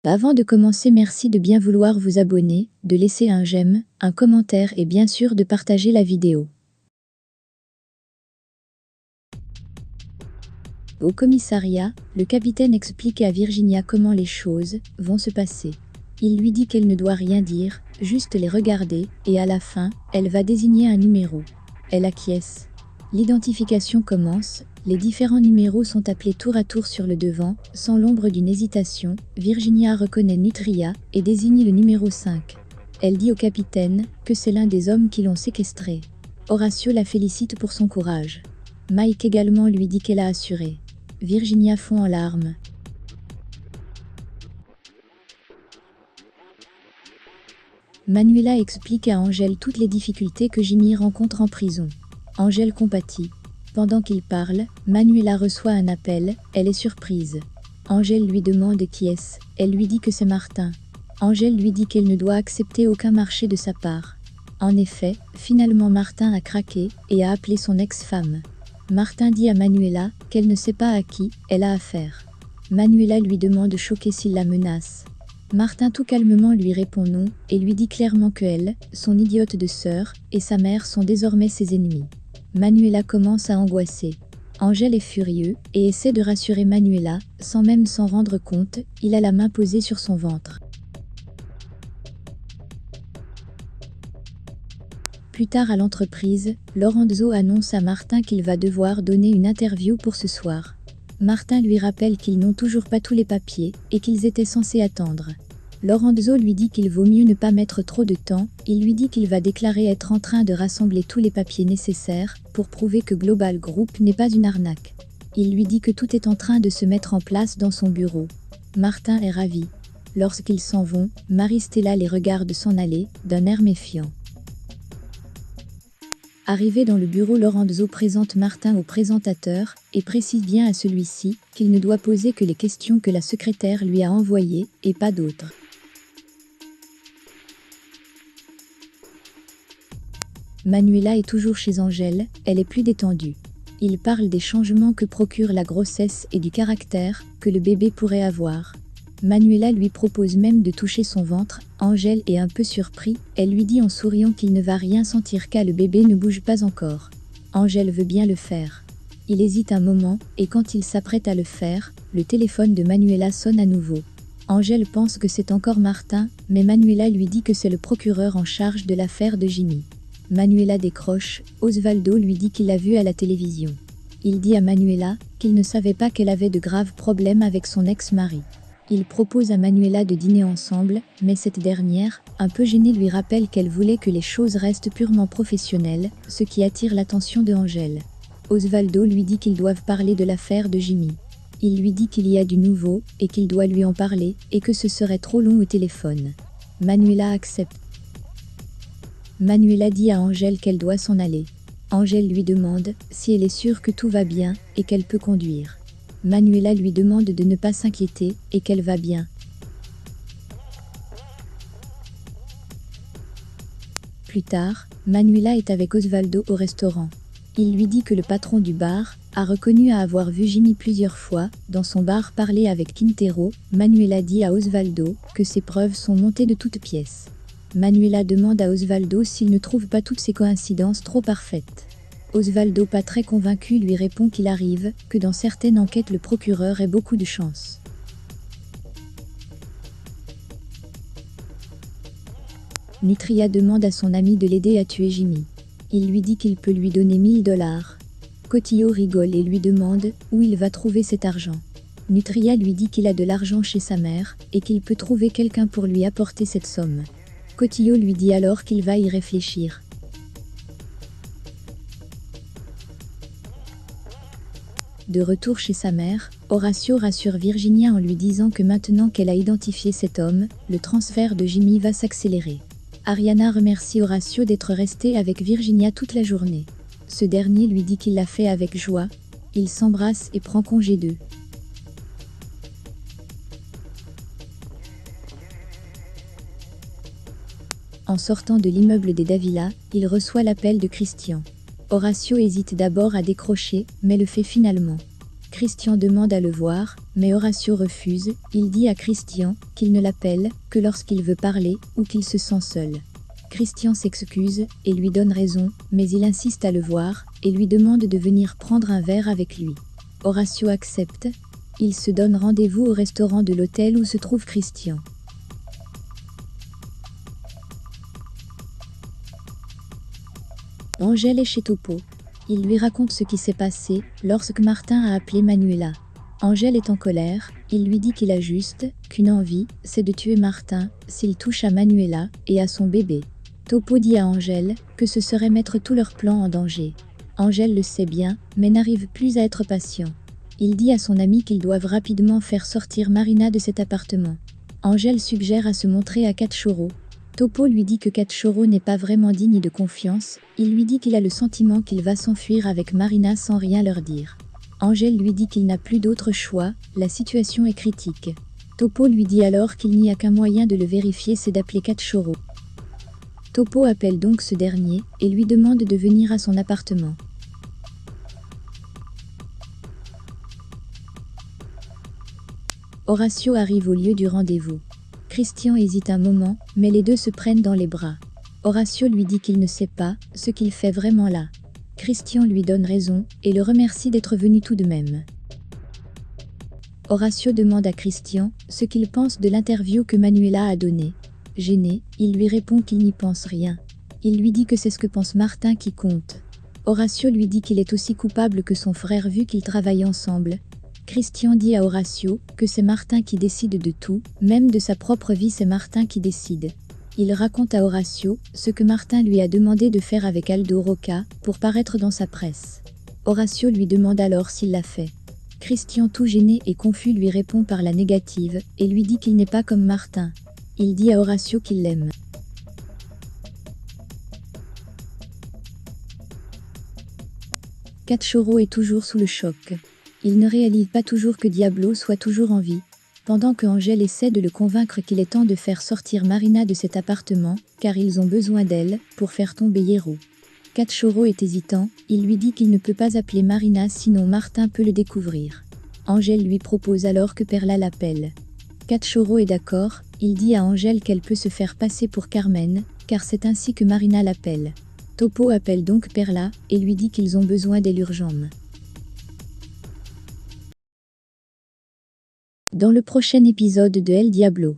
Avant de commencer, merci de bien vouloir vous abonner, de laisser un j'aime, un commentaire et bien sûr de partager la vidéo. Au commissariat, le capitaine explique à Virginia comment les choses vont se passer. Il lui dit qu'elle ne doit rien dire, juste les regarder, et à la fin, elle va désigner un numéro. Elle acquiesce. L'identification commence, les différents numéros sont appelés tour à tour sur le devant, sans l'ombre d'une hésitation. Virginia reconnaît Nutria et désigne le numéro 5. Elle dit au capitaine que c'est l'un des hommes qui l'ont séquestrée. Horacio la félicite pour son courage. Mike également lui dit qu'elle a assuré. Virginia fond en larmes. Manuela explique à Angel toutes les difficultés que Jimmy rencontre en prison. Angel compatit. Pendant qu'il parle, Manuela reçoit un appel, elle est surprise. Angel lui demande qui est-ce, elle lui dit que c'est Martin. Angel lui dit qu'elle ne doit accepter aucun marché de sa part. En effet, finalement Martin a craqué et a appelé son ex-femme. Martin dit à Manuela qu'elle ne sait pas à qui elle a affaire. Manuela lui demande choquée s'il la menace. Martin tout calmement lui répond non et lui dit clairement que elle, son idiote de sœur, et sa mère sont désormais ses ennemis. Manuela commence à angoisser. Angel est furieux et essaie de rassurer Manuela, sans même s'en rendre compte, il a la main posée sur son ventre. Plus tard à l'entreprise, Lorenzo annonce à Martin qu'il va devoir donner une interview pour ce soir. Martin lui rappelle qu'ils n'ont toujours pas tous les papiers et qu'ils étaient censés attendre. Lorenzo lui dit qu'il vaut mieux ne pas mettre trop de temps, il lui dit qu'il va déclarer être en train de rassembler tous les papiers nécessaires pour prouver que Global Group n'est pas une arnaque. Il lui dit que tout est en train de se mettre en place dans son bureau. Martin est ravi. Lorsqu'ils s'en vont, Maristella les regarde s'en aller, d'un air méfiant. Arrivé dans le bureau, Lorenzo présente Martin au présentateur et précise bien à celui-ci qu'il ne doit poser que les questions que la secrétaire lui a envoyées et pas d'autres. Manuela est toujours chez Angel, elle est plus détendue. Il parle des changements que procure la grossesse et du caractère que le bébé pourrait avoir. Manuela lui propose même de toucher son ventre. Angel est un peu surpris, elle lui dit en souriant qu'il ne va rien sentir car le bébé ne bouge pas encore. Angel veut bien le faire. Il hésite un moment, et quand il s'apprête à le faire, le téléphone de Manuela sonne à nouveau. Angel pense que c'est encore Martin, mais Manuela lui dit que c'est le procureur en charge de l'affaire de Jimmy. Manuela décroche, Osvaldo lui dit qu'il l'a vu à la télévision. Il dit à Manuela qu'il ne savait pas qu'elle avait de graves problèmes avec son ex-mari. Il propose à Manuela de dîner ensemble, mais cette dernière, un peu gênée, lui rappelle qu'elle voulait que les choses restent purement professionnelles, ce qui attire l'attention de Angel. Osvaldo lui dit qu'ils doivent parler de l'affaire de Jimmy. Il lui dit qu'il y a du nouveau, et qu'il doit lui en parler, et que ce serait trop long au téléphone. Manuela accepte. Manuela dit à Angel qu'elle doit s'en aller. Angel lui demande si elle est sûre que tout va bien, et qu'elle peut conduire. Manuela lui demande de ne pas s'inquiéter et qu'elle va bien. Plus tard, Manuela est avec Osvaldo au restaurant. Il lui dit que le patron du bar a reconnu à avoir vu Jimmy plusieurs fois dans son bar parler avec Quintero. Manuela dit à Osvaldo que ces preuves sont montées de toutes pièces. Manuela demande à Osvaldo s'il ne trouve pas toutes ces coïncidences trop parfaites. Osvaldo, pas très convaincu, lui répond qu'il arrive que dans certaines enquêtes le procureur ait beaucoup de chance. Nutria demande à son ami de l'aider à tuer Jimmy. Il lui dit qu'il peut lui donner 1000 $. Cotillo rigole et lui demande où il va trouver cet argent. Nutria lui dit qu'il a de l'argent chez sa mère et qu'il peut trouver quelqu'un pour lui apporter cette somme. Cotillo lui dit alors qu'il va y réfléchir. De retour chez sa mère, Horacio rassure Virginia en lui disant que maintenant qu'elle a identifié cet homme, le transfert de Jimmy va s'accélérer. Ariana remercie Horacio d'être resté avec Virginia toute la journée. Ce dernier lui dit qu'il l'a fait avec joie. Il s'embrasse et prend congé d'eux. En sortant de l'immeuble des Davila, il reçoit l'appel de Christian. Horacio hésite d'abord à décrocher, mais le fait finalement. Christian demande à le voir, mais Horatio refuse. Il dit à Christian qu'il ne l'appelle que lorsqu'il veut parler ou qu'il se sent seul. Christian s'excuse et lui donne raison, mais il insiste à le voir et lui demande de venir prendre un verre avec lui. Horatio accepte. Ils se donnent rendez-vous au restaurant de l'hôtel où se trouve Christian. Angèle est chez Topo. Il lui raconte ce qui s'est passé lorsque Martin a appelé Manuela. Angèle est en colère, il lui dit qu'il a juste qu'une envie, c'est de tuer Martin s'il touche à Manuela et à son bébé. Topo dit à Angèle que ce serait mettre tout leur plan en danger. Angèle le sait bien, mais n'arrive plus à être patient. Il dit à son ami qu'ils doivent rapidement faire sortir Marina de cet appartement. Angèle suggère à se montrer à Caccioro. Topo lui dit que Caccioro n'est pas vraiment digne de confiance, il lui dit qu'il a le sentiment qu'il va s'enfuir avec Marina sans rien leur dire. Angèle lui dit qu'il n'a plus d'autre choix, la situation est critique. Topo lui dit alors qu'il n'y a qu'un moyen de le vérifier, c'est d'appeler Caccioro. Topo appelle donc ce dernier et lui demande de venir à son appartement. Horatio arrive au lieu du rendez-vous. Christian hésite un moment, mais les deux se prennent dans les bras. Horatio lui dit qu'il ne sait pas ce qu'il fait vraiment là. Christian lui donne raison et le remercie d'être venu tout de même. Horatio demande à Christian ce qu'il pense de l'interview que Manuela a donnée. Gêné, il lui répond qu'il n'y pense rien. Il lui dit que c'est ce que pense Martin qui compte. Horatio lui dit qu'il est aussi coupable que son frère vu qu'ils travaillent ensemble. Christian dit à Horatio que c'est Martin qui décide de tout, même de sa propre vie, c'est Martin qui décide. Il raconte à Horatio ce que Martin lui a demandé de faire avec Aldo Roca pour paraître dans sa presse. Horatio lui demande alors s'il l'a fait. Christian, tout gêné et confus, lui répond par la négative et lui dit qu'il n'est pas comme Martin. Il dit à Horatio qu'il l'aime. Caccioro est toujours sous le choc. Il ne réalise pas toujours que Diablo soit toujours en vie. Pendant que Angèle essaie de le convaincre qu'il est temps de faire sortir Marina de cet appartement, car ils ont besoin d'elle pour faire tomber Hierro. Caccioro est hésitant, il lui dit qu'il ne peut pas appeler Marina sinon Martin peut le découvrir. Angèle lui propose alors que Perla l'appelle. Caccioro est d'accord, il dit à Angèle qu'elle peut se faire passer pour Carmen, car c'est ainsi que Marina l'appelle. Topo appelle donc Perla et lui dit qu'ils ont besoin d'elle urgemment. Dans le prochain épisode de El Diablo.